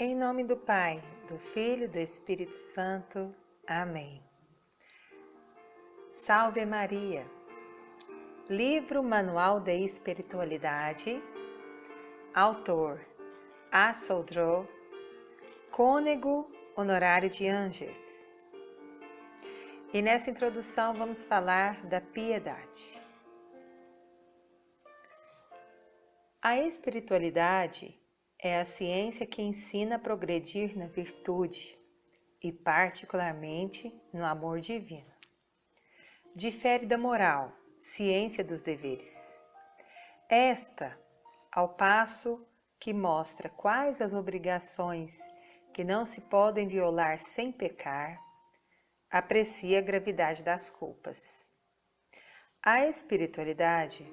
Em nome do Pai, do Filho e do Espírito Santo. Amém. Salve Maria! Livro Manual de Espiritualidade. Autor Assoldro, Cônego Honorário de Anges. E nessa introdução vamos falar da piedade. A espiritualidade é a ciência que ensina a progredir na virtude e particularmente no amor divino. Difere da moral, ciência dos deveres. Esta, ao passo que mostra quais as obrigações que não se podem violar sem pecar, aprecia a gravidade das culpas. A espiritualidade,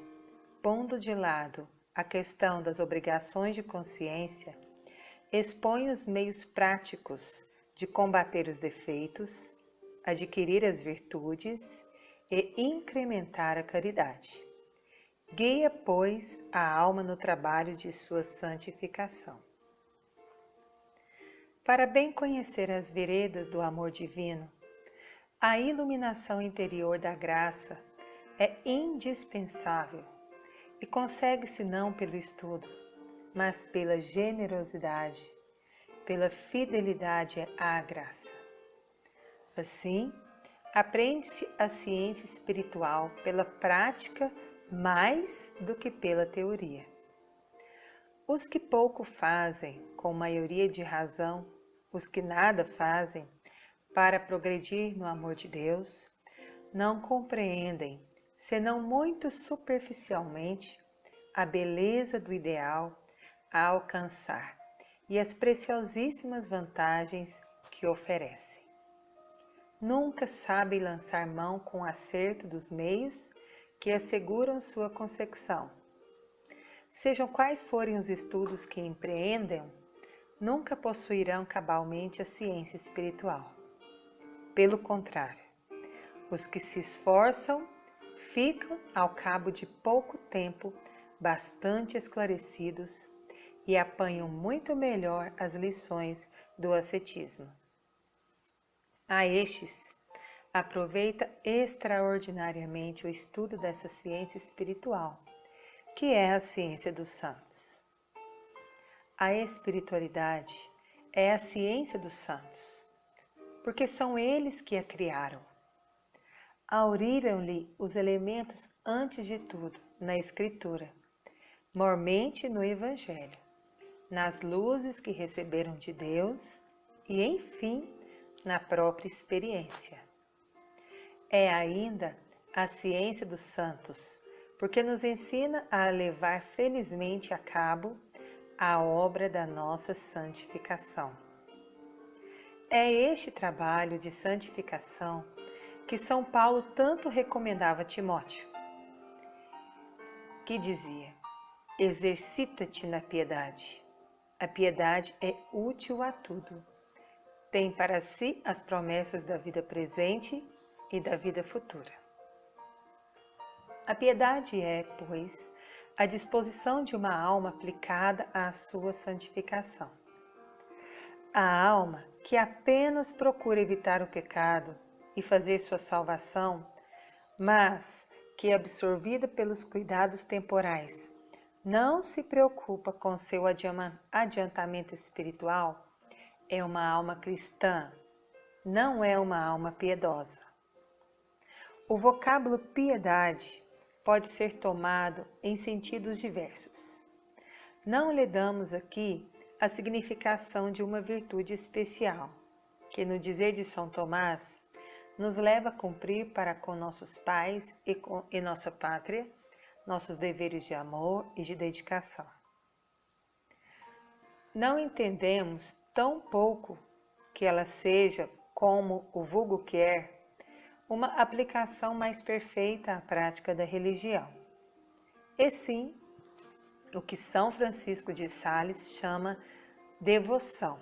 pondo de lado a questão das obrigações de consciência, expõe os meios práticos de combater os defeitos, adquirir as virtudes e incrementar a caridade. Guia, pois, a alma no trabalho de sua santificação. Para bem conhecer as veredas do amor divino, a iluminação interior da graça é indispensável e consegue-se não pelo estudo, mas pela generosidade, pela fidelidade à graça. Assim, aprende-se a ciência espiritual pela prática mais do que pela teoria. Os que pouco fazem, com maioria de razão, os que nada fazem para progredir no amor de Deus, não compreendem, senão muito superficialmente, a beleza do ideal a alcançar e as preciosíssimas vantagens que oferece. Nunca sabem lançar mão com acerto dos meios que asseguram sua consecução. Sejam quais forem os estudos que empreendam, nunca possuirão cabalmente a ciência espiritual. Pelo contrário, os que se esforçam ficam, ao cabo de pouco tempo, bastante esclarecidos e apanham muito melhor as lições do ascetismo. A estes, aproveita extraordinariamente o estudo dessa ciência espiritual, que é a ciência dos santos. A espiritualidade é a ciência dos santos, porque são eles que a criaram. Auriram-lhe os elementos antes de tudo na Escritura, mormente no Evangelho, nas luzes que receberam de Deus e, enfim, na própria experiência. É ainda a ciência dos santos, porque nos ensina a levar felizmente a cabo a obra da nossa santificação. É este trabalho de santificação que São Paulo tanto recomendava a Timóteo, que dizia: exercita-te na piedade. A piedade é útil a tudo. Tem para si as promessas da vida presente e da vida futura. A piedade é, pois, a disposição de uma alma aplicada à sua santificação. A alma que apenas procura evitar o pecado e fazer sua salvação, mas que, absorvida pelos cuidados temporais, não se preocupa com seu adiantamento espiritual, é uma alma cristã, não é uma alma piedosa. O vocábulo piedade pode ser tomado em sentidos diversos. Não lhe damos aqui a significação de uma virtude especial, que no dizer de São Tomás, nos leva a cumprir para com nossos pais e nossa pátria, nossos deveres de amor e de dedicação. Não entendemos tão pouco que ela seja, como o vulgo quer, uma aplicação mais perfeita à prática da religião. E sim, o que São Francisco de Sales chama devoção,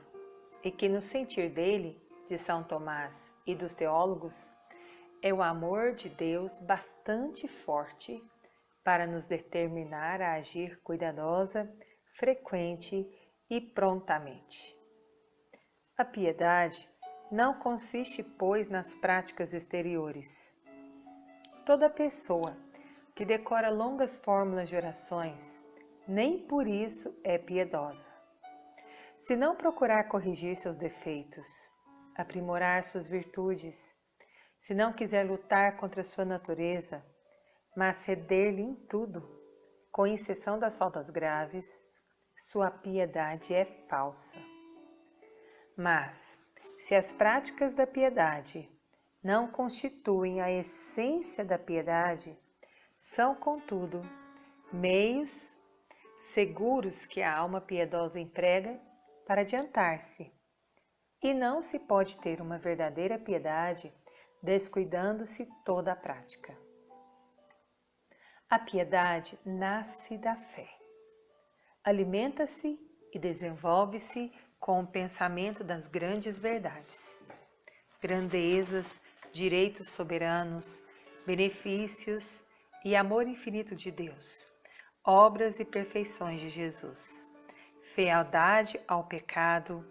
e que no sentir dele, de São Tomás e dos teólogos, é o amor de Deus bastante forte para nos determinar a agir cuidadosa, frequente e prontamente. A piedade não consiste, pois, nas práticas exteriores. Toda pessoa que decora longas fórmulas de orações, nem por isso é piedosa. Se não procurar corrigir seus defeitos, aprimorar suas virtudes, se não quiser lutar contra sua natureza, mas ceder-lhe em tudo, com exceção das faltas graves, sua piedade é falsa. Mas, se as práticas da piedade não constituem a essência da piedade, são, contudo, meios seguros que a alma piedosa emprega para adiantar-se. E não se pode ter uma verdadeira piedade descuidando-se toda a prática. A piedade nasce da fé. Alimenta-se e desenvolve-se com o pensamento das grandes verdades, grandezas, direitos soberanos, benefícios e amor infinito de Deus, obras e perfeições de Jesus, fealdade ao pecado,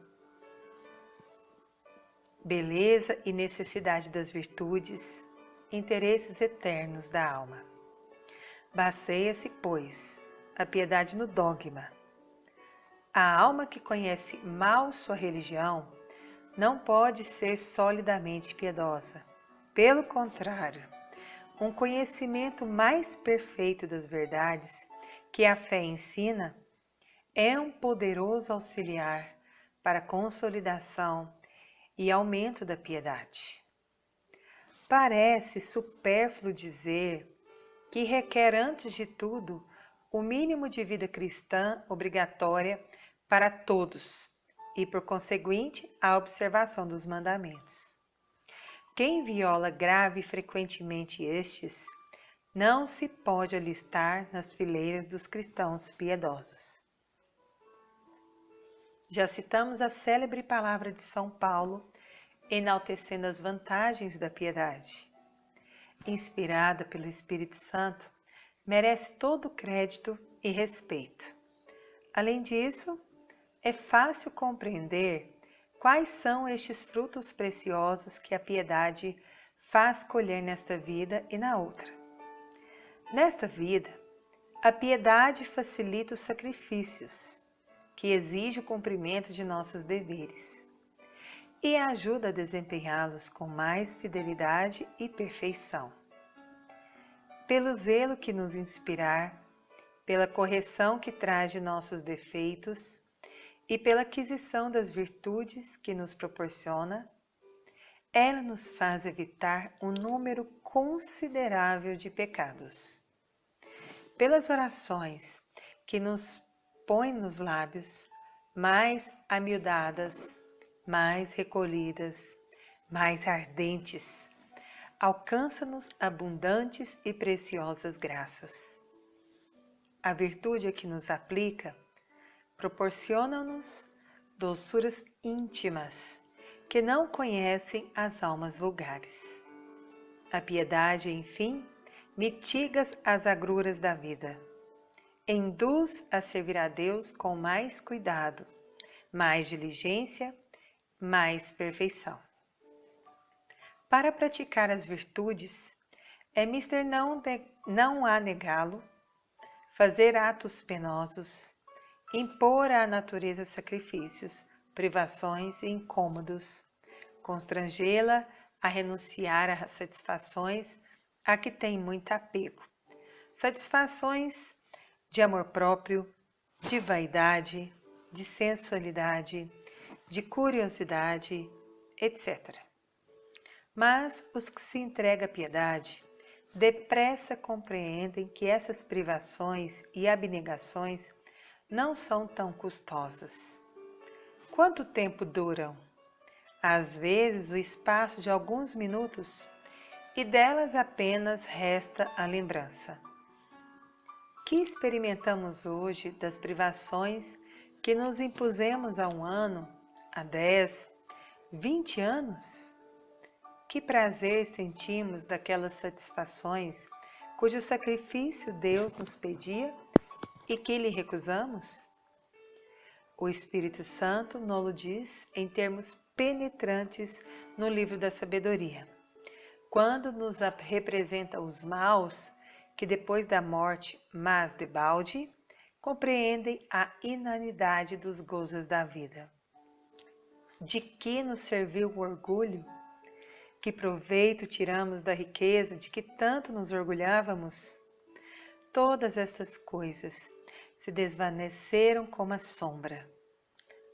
beleza e necessidade das virtudes, interesses eternos da alma. Baseia-se, pois, a piedade no dogma. A alma que conhece mal sua religião não pode ser solidamente piedosa. Pelo contrário, um conhecimento mais perfeito das verdades que a fé ensina é um poderoso auxiliar para a consolidação e aumento da piedade. Parece supérfluo dizer que requer, antes de tudo, o mínimo de vida cristã obrigatória para todos e, por conseguinte, a observação dos mandamentos. Quem viola grave e frequentemente estes, não se pode alistar nas fileiras dos cristãos piedosos. Já citamos a célebre palavra de São Paulo, enaltecendo as vantagens da piedade. Inspirada pelo Espírito Santo, merece todo o crédito e respeito. Além disso, é fácil compreender quais são estes frutos preciosos que a piedade faz colher nesta vida e na outra. Nesta vida, a piedade facilita os sacrifícios, que exige o cumprimento de nossos deveres, e ajuda a desempenhá-los com mais fidelidade e perfeição. Pelo zelo que nos inspirar, pela correção que traz de nossos defeitos e pela aquisição das virtudes que nos proporciona, ela nos faz evitar um número considerável de pecados. Pelas orações que nos põe nos lábios, mais amiudadas, mais recolhidas, mais ardentes, alcança-nos abundantes e preciosas graças. A virtude a que nos aplica proporciona-nos doçuras íntimas que não conhecem as almas vulgares. A piedade, enfim, mitiga as agruras da vida, induz a servir a Deus com mais cuidado, mais diligência, mais perfeição. Para praticar as virtudes, é mister não a negá-lo, fazer atos penosos, impor à natureza sacrifícios, privações e incômodos, constrangê-la a renunciar a satisfações a que tem muito apego, satisfações de amor próprio, de vaidade, de sensualidade, de curiosidade, etc. Mas os que se entregam à piedade depressa compreendem que essas privações e abnegações não são tão custosas. Quanto tempo duram? Às vezes o espaço de alguns minutos, e delas apenas resta a lembrança. Que experimentamos hoje das privações que nos impusemos há 1 ano, há 10, 20 anos? Que prazer sentimos daquelas satisfações cujo sacrifício Deus nos pedia e que lhe recusamos? O Espírito Santo nos diz em termos penetrantes no livro da sabedoria, quando nos representa os maus que depois da morte, mas debalde, compreendem a inanidade dos gozos da vida. De que nos serviu o orgulho? Que proveito tiramos da riqueza de que tanto nos orgulhávamos? Todas essas coisas se desvaneceram como a sombra,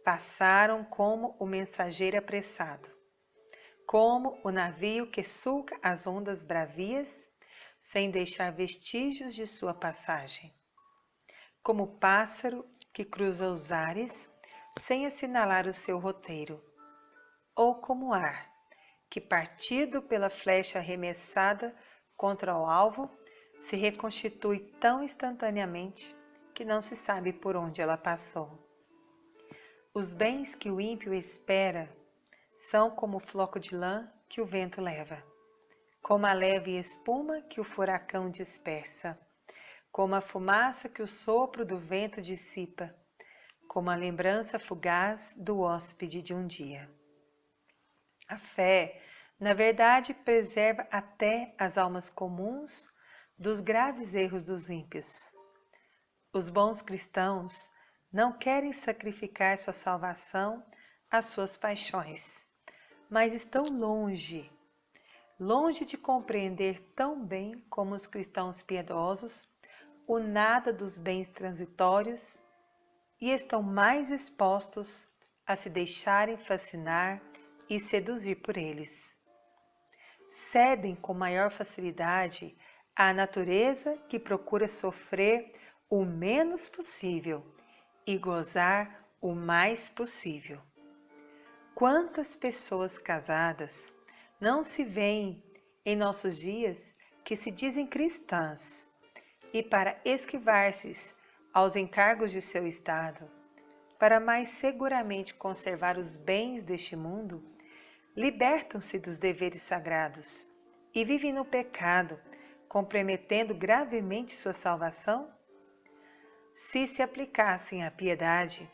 passaram como o mensageiro apressado, como o navio que sulca as ondas bravias, sem deixar vestígios de sua passagem, como o pássaro que cruza os ares, sem assinalar o seu roteiro, ou como o ar, que partido pela flecha arremessada contra o alvo, se reconstitui tão instantaneamente que não se sabe por onde ela passou. Os bens que o ímpio espera são como o floco de lã que o vento leva, como a leve espuma que o furacão dispersa, como a fumaça que o sopro do vento dissipa, como a lembrança fugaz do hóspede de um dia. A fé, na verdade, preserva até as almas comuns dos graves erros dos ímpios. Os bons cristãos não querem sacrificar sua salvação às suas paixões, mas estão longe de compreender tão bem como os cristãos piedosos o nada dos bens transitórios e estão mais expostos a se deixarem fascinar e seduzir por eles. Cedem com maior facilidade à natureza que procura sofrer o menos possível e gozar o mais possível. Quantas pessoas casadas não se veem em nossos dias que se dizem cristãs e, para esquivar-se aos encargos de seu estado, para mais seguramente conservar os bens deste mundo, libertam-se dos deveres sagrados e vivem no pecado, comprometendo gravemente sua salvação? Se aplicassem à piedade,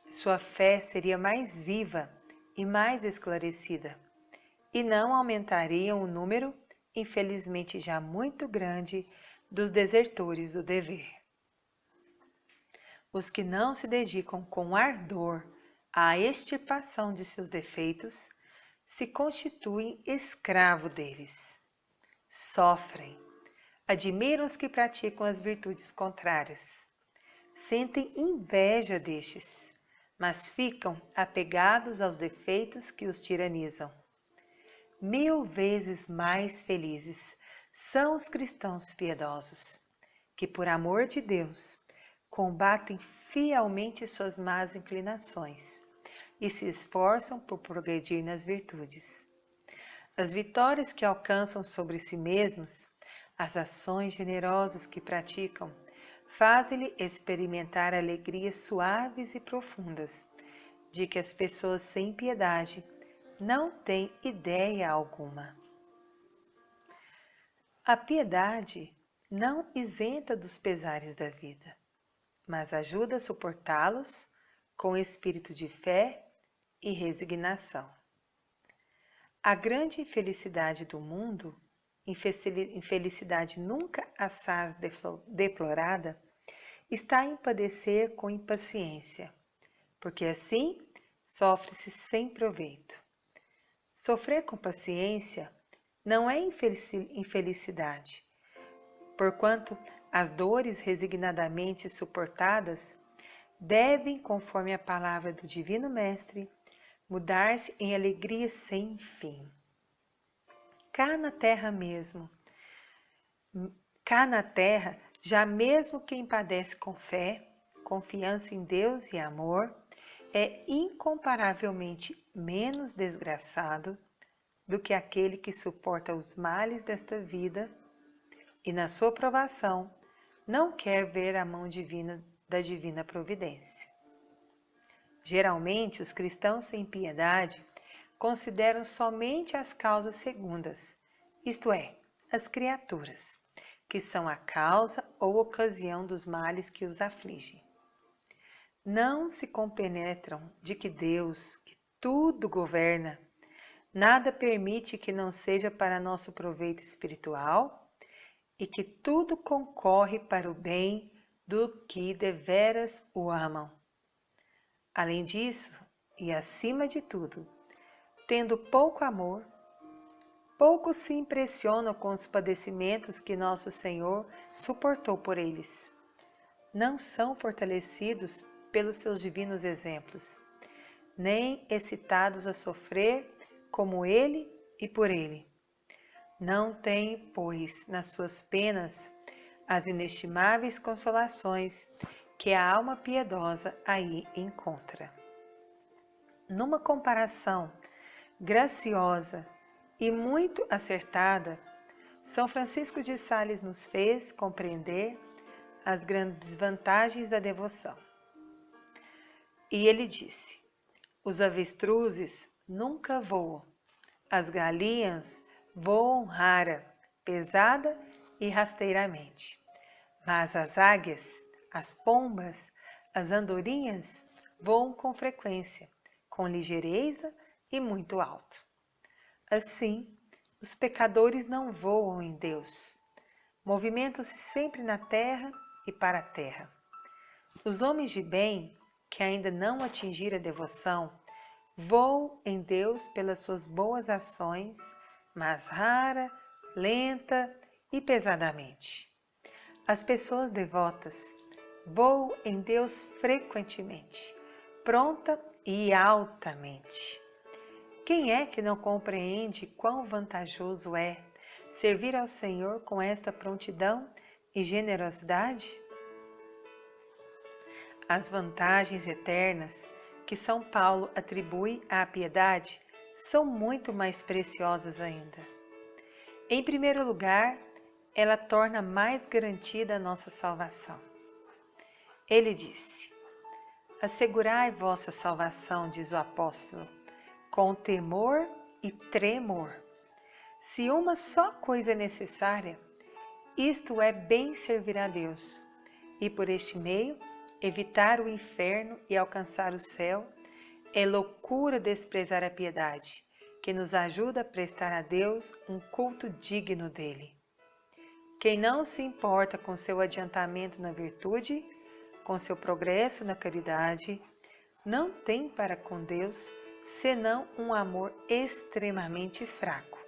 sua fé seria mais viva e mais esclarecida, e não aumentariam o número, infelizmente já muito grande, dos desertores do dever. Os que não se dedicam com ardor à extirpação de seus defeitos se constituem escravo deles. Sofrem, admiram os que praticam as virtudes contrárias, sentem inveja destes, mas ficam apegados aos defeitos que os tiranizam. 1000 vezes mais felizes são os cristãos piedosos, que por amor de Deus combatem fielmente suas más inclinações e se esforçam por progredir nas virtudes. As vitórias que alcançam sobre si mesmos, as ações generosas que praticam, fazem-lhe experimentar alegrias suaves e profundas, de que as pessoas sem piedade não têm ideia alguma. A piedade não isenta dos pesares da vida, mas ajuda a suportá-los com espírito de fé e resignação. A grande infelicidade do mundo, infelicidade nunca assaz deplorada, está em padecer com impaciência, porque assim sofre-se sem proveito. Sofrer com paciência não é infelicidade, porquanto as dores resignadamente suportadas devem, conforme a palavra do Divino Mestre, mudar-se em alegria sem fim. Cá na terra, já mesmo quem padece com fé, confiança em Deus e amor, é incomparavelmente menos desgraçado do que aquele que suporta os males desta vida e, na sua provação, não quer ver a mão divina da divina providência. Geralmente, os cristãos sem piedade consideram somente as causas segundas, isto é, as criaturas, que são a causa ou ocasião dos males que os afligem. não se compenetram de que Deus, que tudo governa, nada permite que não seja para nosso proveito espiritual e que tudo concorre para o bem do que deveras o amam. Além disso, e acima de tudo, tendo pouco amor, poucos se impressionam com os padecimentos que nosso Senhor suportou por eles. Não são fortalecidos pelos seus divinos exemplos, nem excitados a sofrer como Ele e por Ele. Não têm, pois, nas suas penas as inestimáveis consolações que a alma piedosa aí encontra. Numa comparação graciosa e muito acertada, São Francisco de Sales nos fez compreender as grandes vantagens da devoção. E ele disse: os avestruzes nunca voam, as galinhas voam rara, pesada e rasteiramente, mas as águias, as pombas, as andorinhas voam com frequência, com ligeireza e muito alto. Assim, os pecadores não voam em Deus, movimentam-se sempre na terra e para a terra. Os homens de bem, que ainda não atingiram a devoção, voam em Deus pelas suas boas ações, mas rara, lenta e pesadamente. As pessoas devotas voam em Deus frequentemente, pronta e altamente. Quem é que não compreende quão vantajoso é servir ao Senhor com esta prontidão e generosidade? As vantagens eternas que São Paulo atribui à piedade são muito mais preciosas ainda. Em primeiro lugar, ela torna mais garantida a nossa salvação. Ele disse: assegurai vossa salvação, diz o apóstolo, com temor e tremor. Se uma só coisa é necessária, isto é bem servir a Deus, e por este meio evitar o inferno e alcançar o céu. É loucura desprezar a piedade, que nos ajuda a prestar a Deus um culto digno dele. Quem não se importa com seu adiantamento na virtude, com seu progresso na caridade, não tem para com Deus senão um amor extremamente fraco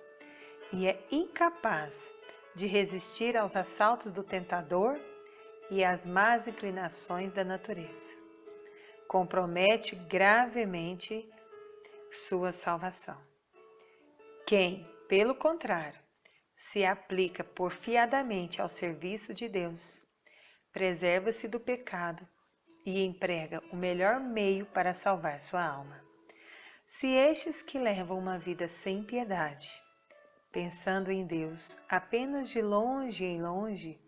e é incapaz de resistir aos assaltos do tentador e às más inclinações da natureza. Compromete gravemente sua salvação. Quem, pelo contrário, se aplica porfiadamente ao serviço de Deus, preserva-se do pecado e emprega o melhor meio para salvar sua alma. Se estes que levam uma vida sem piedade, pensando em Deus apenas de longe em longe,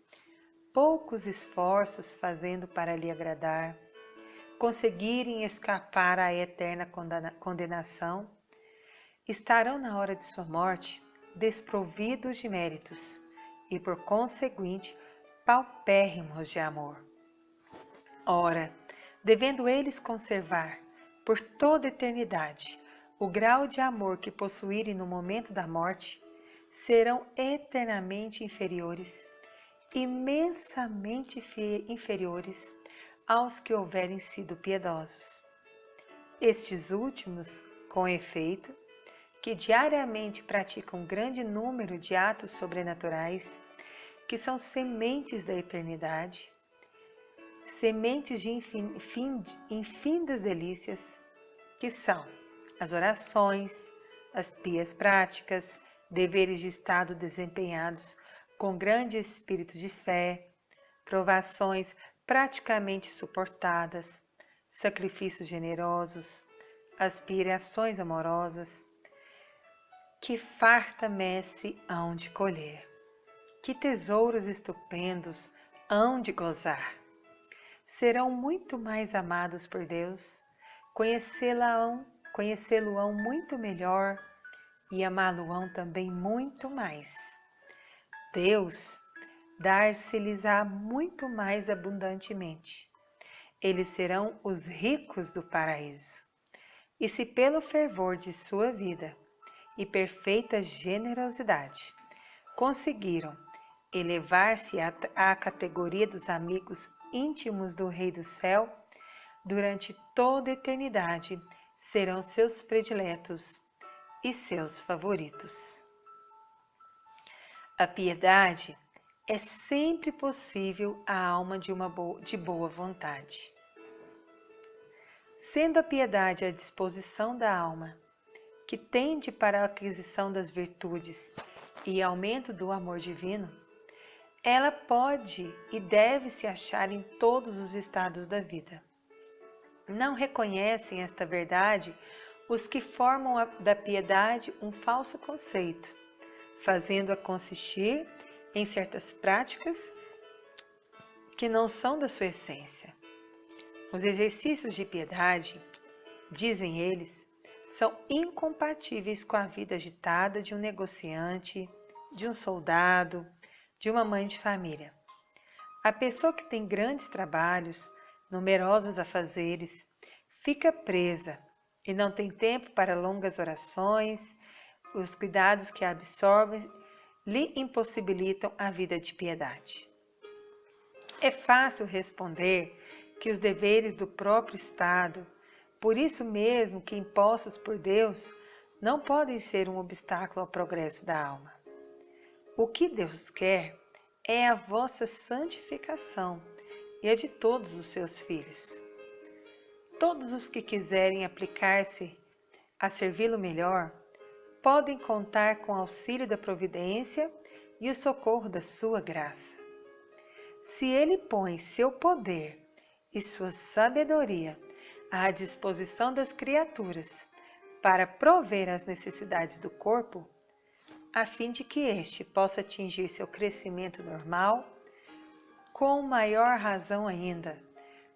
poucos esforços fazendo para lhe agradar, conseguirem escapar à eterna condenação, estarão na hora de sua morte desprovidos de méritos e, por conseguinte, paupérrimos de amor. Ora, devendo eles conservar por toda a eternidade o grau de amor que possuírem no momento da morte, serão eternamente inferiores, imensamente inferiores aos que houverem sido piedosos. Estes últimos, com efeito, que diariamente praticam um grande número de atos sobrenaturais, que são sementes da eternidade, sementes de infindas delícias, que são as orações, as pias práticas, deveres de Estado desempenhados com grande espírito de fé, provações praticamente suportadas, sacrifícios generosos, aspirações amorosas, que farta messe hão de colher, que tesouros estupendos hão de gozar. Serão muito mais amados por Deus, conhecê-lo-ão muito melhor e amá-lo-ão também muito mais. Deus dar-se-lhes-á muito mais abundantemente, eles serão os ricos do paraíso. E se pelo fervor de sua vida e perfeita generosidade conseguiram elevar-se à categoria dos amigos íntimos do Rei do Céu, durante toda a eternidade serão seus prediletos e seus favoritos. A piedade é sempre possível à alma de boa vontade. Sendo a piedade a disposição da alma, que tende para a aquisição das virtudes e aumento do amor divino, ela pode e deve se achar em todos os estados da vida. Não reconhecem esta verdade os que formam da piedade um falso conceito, fazendo-a consistir em certas práticas que não são da sua essência. Os exercícios de piedade, dizem eles, são incompatíveis com a vida agitada de um negociante, de um soldado, de uma mãe de família. A pessoa que tem grandes trabalhos, numerosos afazeres, fica presa e não tem tempo para longas orações. Os cuidados que a absorvem lhe impossibilitam a vida de piedade. É fácil responder que os deveres do próprio Estado, por isso mesmo que impostos por Deus, não podem ser um obstáculo ao progresso da alma. O que Deus quer é a vossa santificação e a de todos os seus filhos. Todos os que quiserem aplicar-se a servi-lo melhor, podem contar com o auxílio da providência e o socorro da sua graça. Se ele põe seu poder e sua sabedoria à disposição das criaturas para prover as necessidades do corpo, a fim de que este possa atingir seu crescimento normal, com maior razão ainda,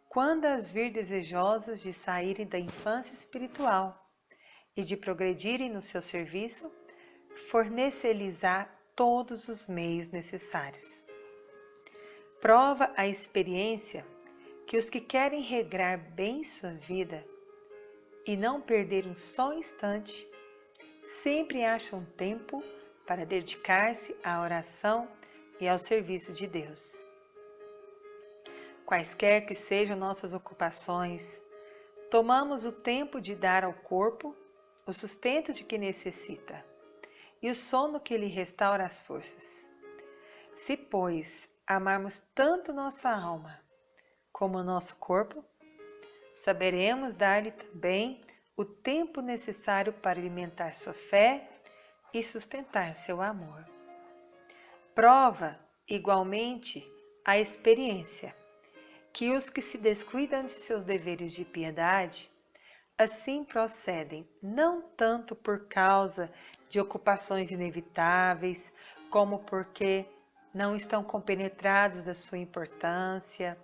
quando as vir desejosas de saírem da infância espiritual e de progredirem no seu serviço, fornecer-lhes-á todos os meios necessários. Prova a experiência que os que querem regrar bem sua vida e não perder um só instante, sempre acham tempo para dedicar-se à oração e ao serviço de Deus. Quaisquer que sejam nossas ocupações, tomamos o tempo de dar ao corpo o sustento de que necessita e o sono que lhe restaura as forças. Se, pois, amarmos tanto nossa alma como o nosso corpo, saberemos dar-lhe também o tempo necessário para alimentar sua fé e sustentar seu amor. Prova, igualmente, a experiência que os que se descuidam de seus deveres de piedade, assim procedem não tanto por causa de ocupações inevitáveis, como porque não estão compenetrados da sua importância,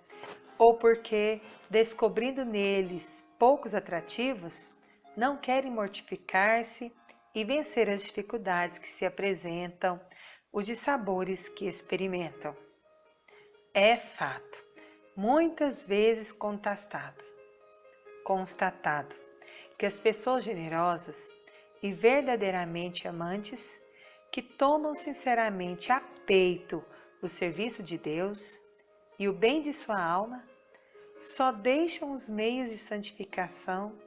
ou porque, descobrindo neles poucos atrativos, não querem mortificar-se e vencer as dificuldades que se apresentam, os dissabores que experimentam. É fato, muitas vezes constatado, que as pessoas generosas e verdadeiramente amantes, que tomam sinceramente a peito o serviço de Deus e o bem de sua alma, só deixam os meios de santificação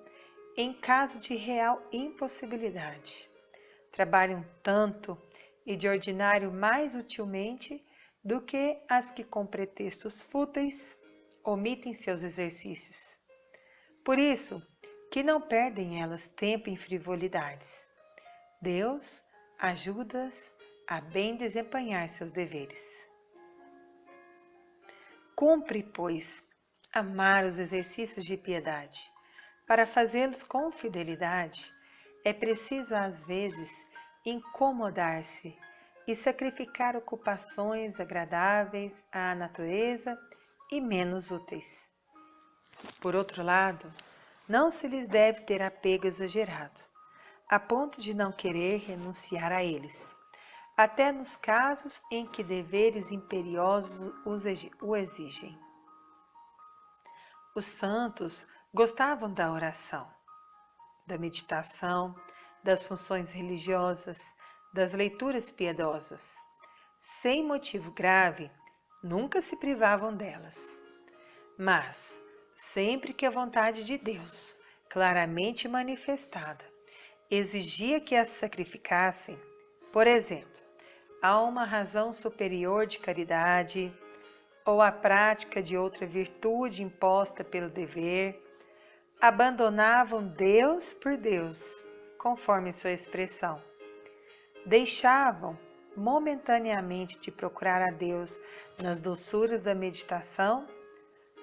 em caso de real impossibilidade. Trabalham tanto e de ordinário mais utilmente do que as que com pretextos fúteis omitem seus exercícios. Por isso que não perdem elas tempo em frivolidades. Deus ajuda-as a bem desempenhar seus deveres. Cumpre, pois, amar os exercícios de piedade. Para fazê-los com fidelidade, é preciso às vezes incomodar-se e sacrificar ocupações agradáveis à natureza e menos úteis. Por outro lado, não se lhes deve ter apego exagerado, a ponto de não querer renunciar a eles, até nos casos em que deveres imperiosos o exigem. Os santos gostavam da oração, da meditação, das funções religiosas, das leituras piedosas. Sem motivo grave, nunca se privavam delas. Mas, sempre que a vontade de Deus, claramente manifestada, exigia que as sacrificassem, por exemplo, a uma razão superior de caridade, ou a prática de outra virtude imposta pelo dever, abandonavam Deus por Deus, conforme sua expressão. Deixavam momentaneamente de procurar a Deus nas doçuras da meditação,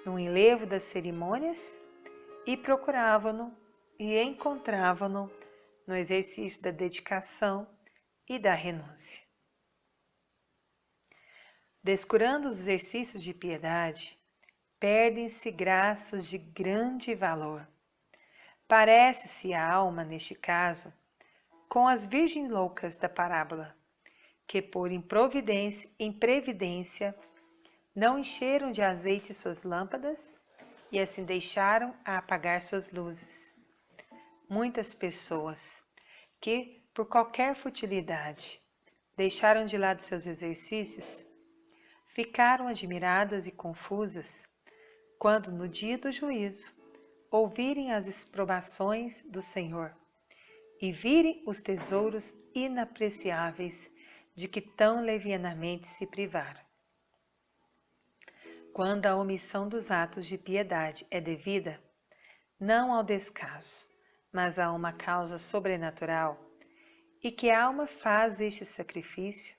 no enlevo das cerimônias, e procuravam-no e encontravam-no no exercício da dedicação e da renúncia. Descurando os exercícios de piedade, perdem-se graças de grande valor. Parece-se a alma, neste caso, com as virgens loucas da parábola, que por imprevidência não encheram de azeite suas lâmpadas e assim deixaram a apagar suas luzes. Muitas pessoas que, por qualquer futilidade, deixaram de lado seus exercícios, ficaram admiradas e confusas quando, no dia do juízo, ouvirem as exprobações do Senhor e virem os tesouros inapreciáveis de que tão levianamente se privaram. Quando a omissão dos atos de piedade é devida, não ao descaso, mas a uma causa sobrenatural, e que a alma faz este sacrifício,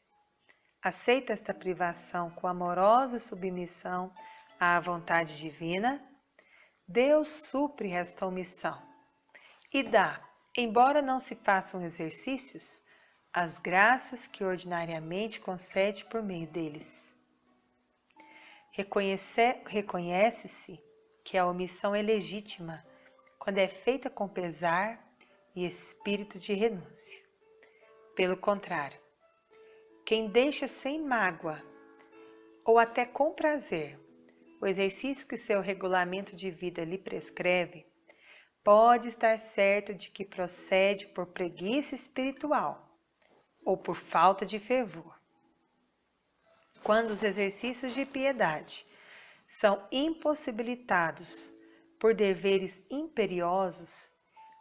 aceita esta privação com amorosa submissão à vontade divina, Deus supre esta omissão e dá, embora não se façam exercícios, as graças que ordinariamente concede por meio deles. Reconhece-se que a omissão é legítima quando é feita com pesar e espírito de renúncia. Pelo contrário, quem deixa sem mágoa ou até com prazer o exercício que seu regulamento de vida lhe prescreve, pode estar certo de que procede por preguiça espiritual ou por falta de fervor. Quando os exercícios de piedade são impossibilitados por deveres imperiosos,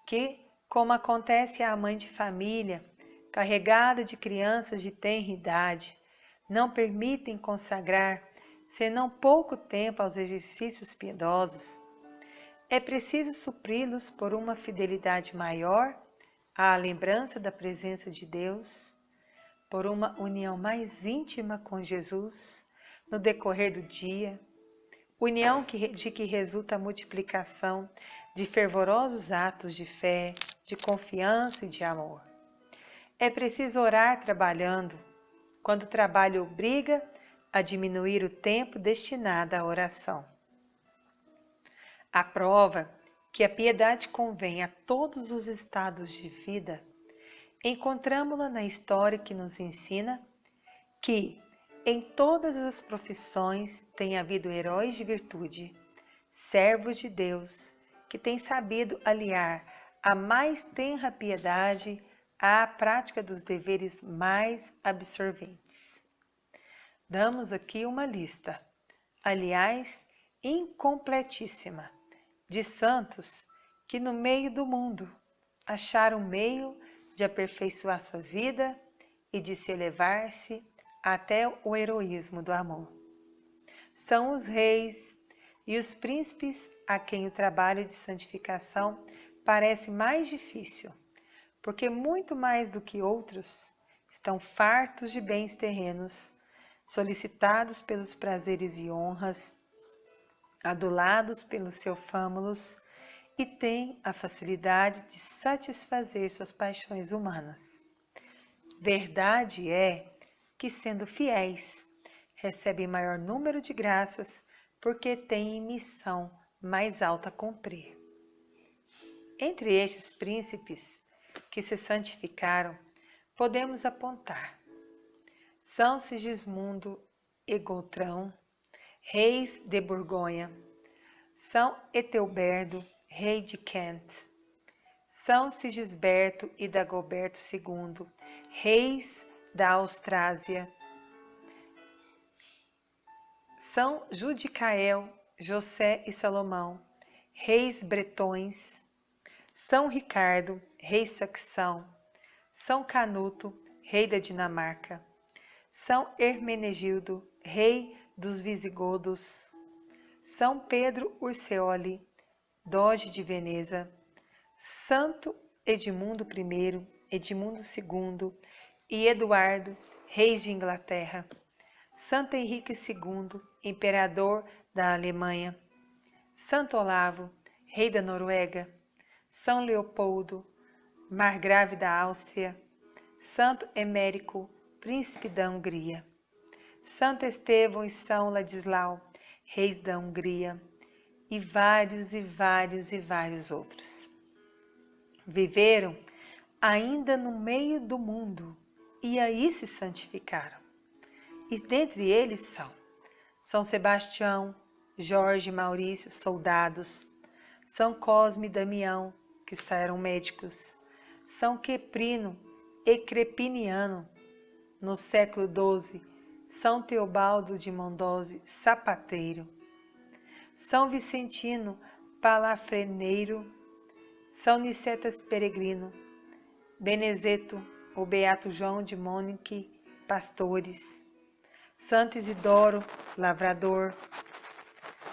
que, como acontece à mãe de família, carregada de crianças de tenra idade, não permitem consagrar senão pouco tempo aos exercícios piedosos, é preciso supri-los por uma fidelidade maior à lembrança da presença de Deus, por uma união mais íntima com Jesus no decorrer do dia, união de que resulta a multiplicação de fervorosos atos de fé, de confiança e de amor. É preciso orar trabalhando, quando o trabalho obriga a diminuir o tempo destinado à oração. A prova que a piedade convém a todos os estados de vida, encontramo-la na história que nos ensina que, em todas as profissões, tem havido heróis de virtude, servos de Deus, que têm sabido aliar a mais tenra piedade à prática dos deveres mais absorventes. Damos aqui uma lista, aliás, incompletíssima, de santos que no meio do mundo acharam meio de aperfeiçoar sua vida e de se elevar-se até o heroísmo do amor. São os reis e os príncipes a quem o trabalho de santificação parece mais difícil, porque muito mais do que outros estão fartos de bens terrenos, solicitados pelos prazeres e honras, adulados pelos seus fâmulos e têm a facilidade de satisfazer suas paixões humanas. Verdade é que, sendo fiéis, recebem maior número de graças porque têm missão mais alta a cumprir. Entre estes príncipes que se santificaram, podemos apontar São Sigismundo e Gontran, reis de Borgonha, São Etelberto, rei de Kent, São Sigisberto e Dagoberto II, reis da Austrásia, São Judicael, José e Salomão, reis bretões, São Ricardo, rei saxão, São Canuto, rei da Dinamarca, São Hermenegildo, rei dos visigodos, São Pedro Urseoli, doge de Veneza, Santo Edmundo I, Edmundo II e Eduardo, reis de Inglaterra, Santo Henrique II, imperador da Alemanha, Santo Olavo, rei da Noruega, São Leopoldo, margrave da Áustria, Santo Emérico, príncipe da Hungria, Santo Estevão e São Ladislau, reis da Hungria, e vários outros. Viveram ainda no meio do mundo e aí se santificaram. E dentre eles são São Sebastião, Jorge e Maurício, soldados, São Cosme e Damião, que eram médicos, São Queprino e Crepiniano, no século XII, São Teobaldo de Mondose, sapateiro, São Vicentino Palafreneiro, São Nicetas Peregrino, Benezeto, o Beato João de Mônique, pastores, Santo Isidoro, lavrador,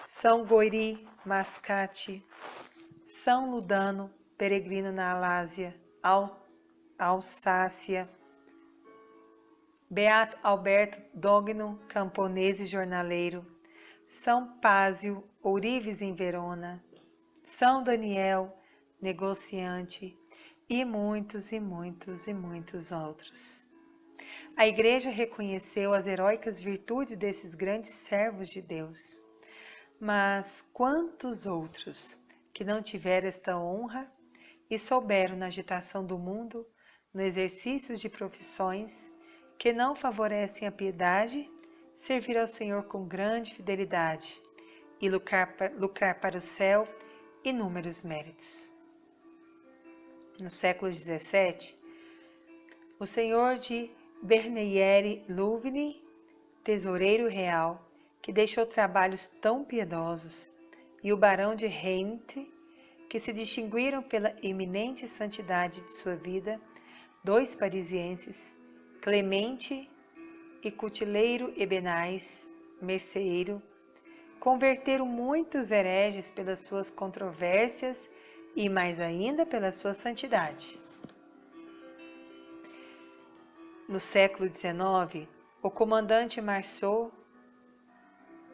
São Goiri Mascate, São Ludano, peregrino na Alásia, Alsácia, Beato Alberto Dogno, camponês e jornaleiro, São Pázio, ourives em Verona, São Daniel, negociante, e muitos outros. A Igreja reconheceu as heróicas virtudes desses grandes servos de Deus. Mas quantos outros que não tiveram esta honra e souberam, na agitação do mundo, no exercício de profissões que não favorecem a piedade, servir ao Senhor com grande fidelidade e lucrar para o céu inúmeros méritos. No século XVII, o senhor de Berneiere-Louvigny, tesoureiro real, que deixou trabalhos tão piedosos, e o barão de Reims, que se distinguiram pela eminente santidade de sua vida, dois parisienses, Clemente e Cutileiro Ebenais, merceeiro, converteram muitos hereges pelas suas controvérsias e mais ainda pela sua santidade. No século XIX, o comandante Marceau,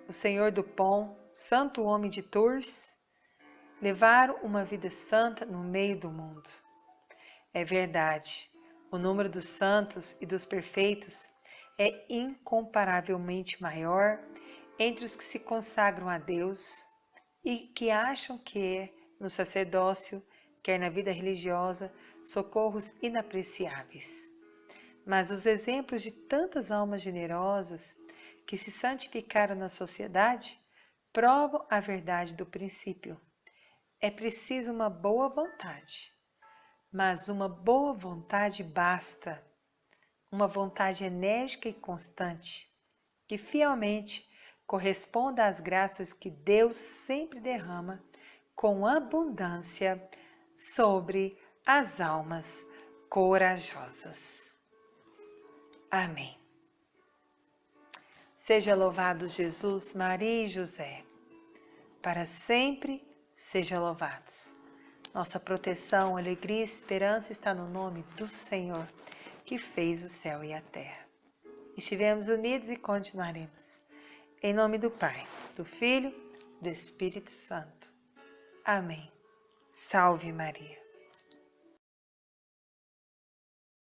o senhor Dupont, santo homem de Tours, levaram uma vida santa no meio do mundo. É verdade, o número dos santos e dos perfeitos é incomparavelmente maior entre os que se consagram a Deus e que acham que, no sacerdócio, quer na vida religiosa, socorros inapreciáveis. Mas os exemplos de tantas almas generosas que se santificaram na sociedade provam a verdade do princípio. É preciso uma boa vontade, mas uma boa vontade basta, uma vontade enérgica e constante, que fielmente corresponda às graças que Deus sempre derrama com abundância sobre as almas corajosas. Amém. Seja louvado Jesus, Maria e José. Para sempre sejam louvados. Nossa proteção, alegria e esperança está no nome do Senhor, que fez o céu e a terra. Estivemos unidos e continuaremos. Em nome do Pai, do Filho, do Espírito Santo. Amém. Salve Maria.